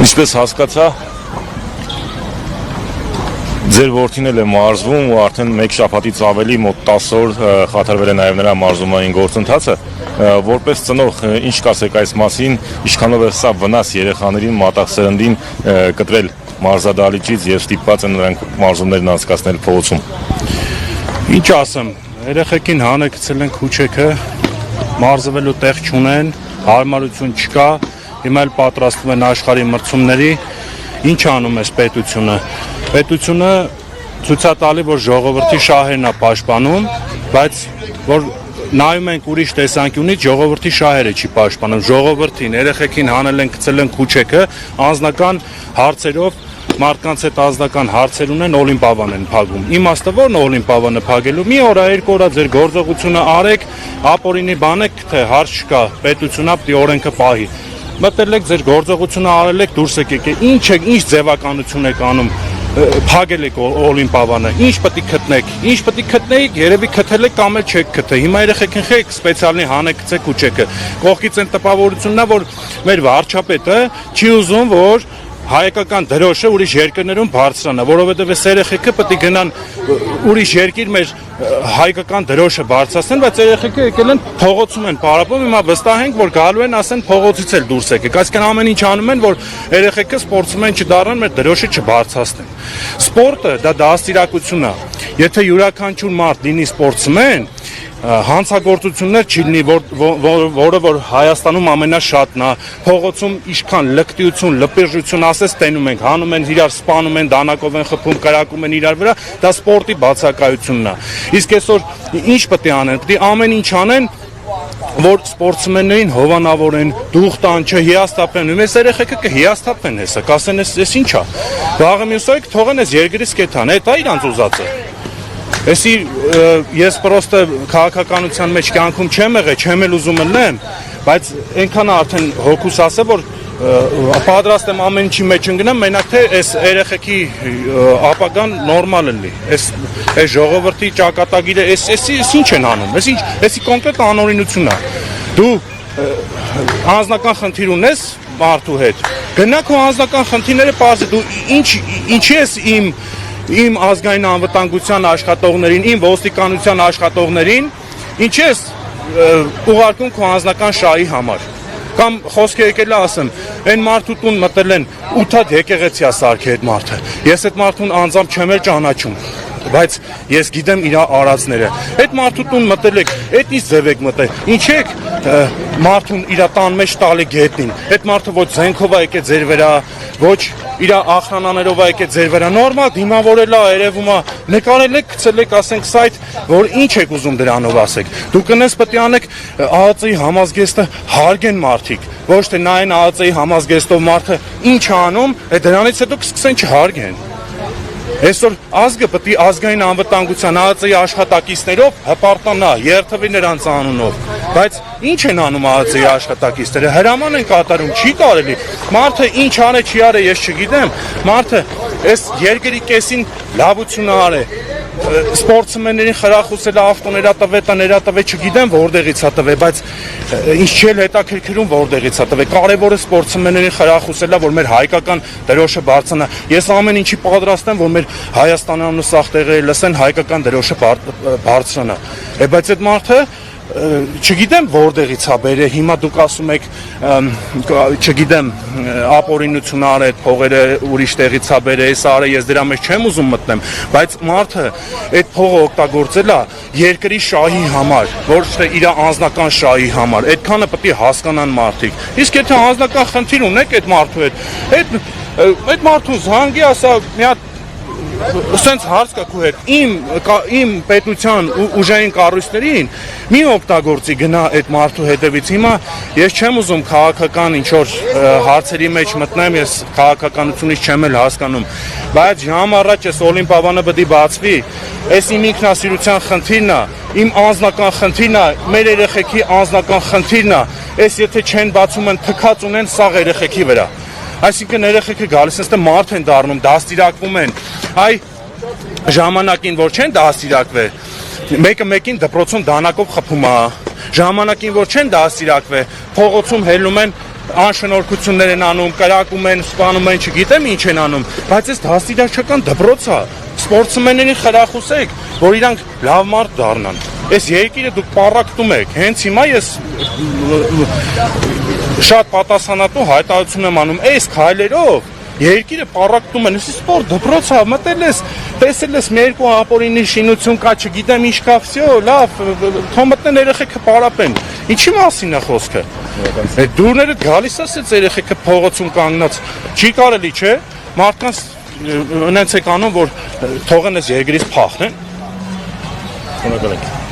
Ինչպես հասկացա, ձեր որդին էլ է մարզվում ու արդեն մեկ շաբաթից ավելի մոտ 10 օր խաթարվել է նաև նրա մարզումային գործընթացը, որպես ծնող ինչ կասեք այս մասին, ինչքանով է սա վնաս երեխաներին, մատաղ սերնդին կտրել մարզադահլիճից եւ ստիպված են նրանք մարզումներն անցկացնել փողոցում։ Ինչ ասեմ, երեխեքին հանեկցել են քուչեքը, մարզվելու տեղ չունեն, հարմարություն չկա, հիմա էլ պատրաստվում են աշխարհի մրցումների, ինչ անում է պետությունը։ Պետությունը ցույց է տալի, որ ժողովրդի շահերն է պաշտպանում, բայց որ նայում ենք ուրիշ տեսանկյունից ժողովրդի շահերը չի պաշտպանում, ժողովրդին, երեխեքին հանել են գցել են քուչեքը, անձնական հարցերով մարդկանց հետ ազնական հարցեր ունեն, օլիմպիադան են փակում։ Իմաստը ո՞րն է օլիմպիադանը փակելու։ Մի օր, երկու օր ձեր գործողությունը արեք, ապօրինի բանեք, թե հարց չկա, պետությունա պիտի օրենքը պահի։ Մտել եք ձեր գործողությունը արել եք, դուրս եկեք։ Ինչ ձևականություն եք անում, փակել եք օլիմպիադանը։ Ինչ պետք է գտնեք։ Ինչ պետք է գտնեիք, երևի գտել եք կամ էլ չեք գտել։ Հիմա երեխեքին խեք սպեցիալնի հանեք գցեք քուչեքը։ Կողքից են տպավորությունն է, որ մեր վարչապետը չի ուզում, որ հայկական դրոշը ուրիշ երկրներում բարձրանա, որովհետև այս երեխեքը պետք է գնան ուրիշ երկիր մեր հայկական դրոշը բարձրացնեն, բայց երեխեքը եկել են փողոցում են պարապում, հիմա վստահ ենք, որ գալու են ասեն փողոցից էլ դուրս եկեք, այսինքն ամեն ինչ անում են, որ երեխեքը սպորտսմեն չդառնան, մեր դրոշը չբարձրացնեն։ Սպորտը դա դաստիարակություն է, եթե յուրաքանչյուր մարդ լինի սպորտսմեն, հանցագործություններ չլինի, որը որ Հայաստանում ամենաշատն է, փողոցում ինչքան լկտիություն, լպիժություն ասես տենում ենք, հանում են իրար, սպանում են, դանակով են խփում, կրակում են իրար վրա, դա սպորտի բացակայությունն է։ Իսկ այսօր ինչ պետք է անեն, պետք է ամեն ինչ անեն, որ սպորտսմեններին հովանավորեն, դուխ տան, չհիասթափեն, ու մեզ երեխեքը կհիասթափեն հեսա, կասեն էս ինչ է։ Վաղը մյուս օրը թողեն էս երկրից կեթան, դա իրանց ուզածը։ Էսի ես պրոստը քաղաքականության մեջ կյանքում չեմ եղել, չեմ էլ ուզում լինեմ, բայց այնքան արդեն հոգուս ասե, որ պատրաստ եմ ամեն ինչի մեջ ընկնեմ, մենակ թե այս երեխեքի ապագան նորմալ լինի։ Այս ժողովրդի ճակատագիրը էս ինչ են անում, էսի կոնկրետ անօրինություն է։ Դու անձնական խնդիր ունես մարդու հետ, գնա քո անձնական խնդիրները պարզի, դու ինչի ես իմ ազգային անվտանգության աշխատողներին, իմ ոստիկանության աշխատողներին, ինչ ես ուղարկում քո անձնական շահի համար։ Կամ խոսքը եկել է ասեմ, այն մարդու տուն մտել են 8 հատ եկեղեցի սարքի այդ մարդը։ Ես այդ մարդուն անձամբ չեմ էլ ճանաչում, բայց ես գիտեմ իր արածները։ Այդ մարդու տուն մտել եք, այդ ինչ ձև եք մտել։ Ինչ եք մարդուն իր տան մեջ տալի գետնին։ Այդ մարդը ոչ զենքով է եկել ձեր վրա, ոչ իր ախրանաներով է եկել ձեր վրա, նորմալ դիմավորել է, երևում է, նկարել եք, գցել եք, ասենք սայթ, որ ինչ եք ուզում դրանով ասեք։ Դուք կնես պետք է անեք ԱԱԾ-ի համազգեստը հարգեն մարդիկ, ոչ թե նայեն ԱԱԾ-ի համազգեստով մարդը ինչ է անում, դրանից հետո կսկսեն չհարգեն։ Այսօր ազգը պետք է ազգային անվտանգության ԱԱԾ-ի աշխատակիցներով հպարտանա, երթվի նրանց անունով, բայց ինչ են անում ԱԱԾ-ի աշխատակիցները, հրաման են կատարում, չի կարելի, մարդը ինչ արե, չի արե, ես չգիտեմ, մարդը այս երկրի կեսին լավություն արե, սպորտսմեններին խրախուսել է ավտոներա տվե, չգիտեմ որտեղից է տվե, բայց ինչ չել հետաքրքրում որտեղից է տվե, կարևորը սպորտսմեններին խրախուսել է, որ մեր հայկական դրոշը բարձրանա։ Ես ամեն ինչի պատրաստ եմ, որ մեր Հայաստանի անունսախ տեղերը լսեն, հայկական դրոշը բարձրանա։ Բայց այդ մարդը չգիտեմ որտեղից է բերել, հիմա դուք ասում եք, չգիտեմ, ապօրինություն արել, փողերը ուրիշ տեղից է բերել, այս արել, ես դրա մեջ չեմ ուզում մտնեմ, բայց մարդը այդ փողը օգտագործել է երկրի շահի համար, ոչ թե իր անձնական շահի համար, այդքանը պետք է հասկանան մարդիկ։ Իսկ եթե անձնական խնդիր ունեք այդ մարդու հետ, այդ մարդուն զանգի, ասա մի հատ սենց հարց կա քո հետ, իմ պետության ուժային կառույցներին մի օգտագործի գնա այդ մարդու հետևից։ Հիմա ես չեմ ուզում քաղաքական ինչ-որ հարցերի մեջ մտնեմ, ես քաղաքականությունից չեմ էլ հասկանում, բայց ժամ առաջ այս օլիմպիադանը պետք է բացվի, այս իմ ինքնասիրության խնդիրն է, իմ անձնական խնդիրն է, մեր երեխեքի անձնական խնդիրն է, այս եթե չեն բացում են թքած ունեն սաղ երեխեքի վրա։ Այսինքն երեխեքը գալիս են, մարդ են դառնում, դաստիարակվում են, այ ժամանակին որ չեն դաստիարակվել, մեկը մեկին դպրոցում դանակով խփում է, ժամանակին որ չեն դաստիարակվել, փողոցում հելնում են անշնորհքություններ են անում, կրակում են, սպանում են, չգիտեմ ինչ են անում, բայց այս դաստիարակչական դպրոց է, սպորտսմեններին խրախուսեք, որ իրանք լավ մարդ դառնան։ Այս երկիրը դուք պառակտում եք, հենց հիմա ես շատ պատասխանատու հայտարարություն եմ անում, այս քայլերով երկիրը պառակտում են, սպորտ դպրոց է, մտել ես, տեսել ես մի երկու ապօրինի շինություն կա, չգիտեմ ինչ կա, վсё, լավ, թող մտնեն երեխեքը պարապեն։ Ինչի մասին է խոսքը։ Այդ դուրները գալիս է այս երեխեքը փողոցում կանգնած, չի կարելի, չէ՞։ Մարդկանց ունենց եք անում, որ թողեն այս երկրից փախնեն։ Շնորհակալ ենք։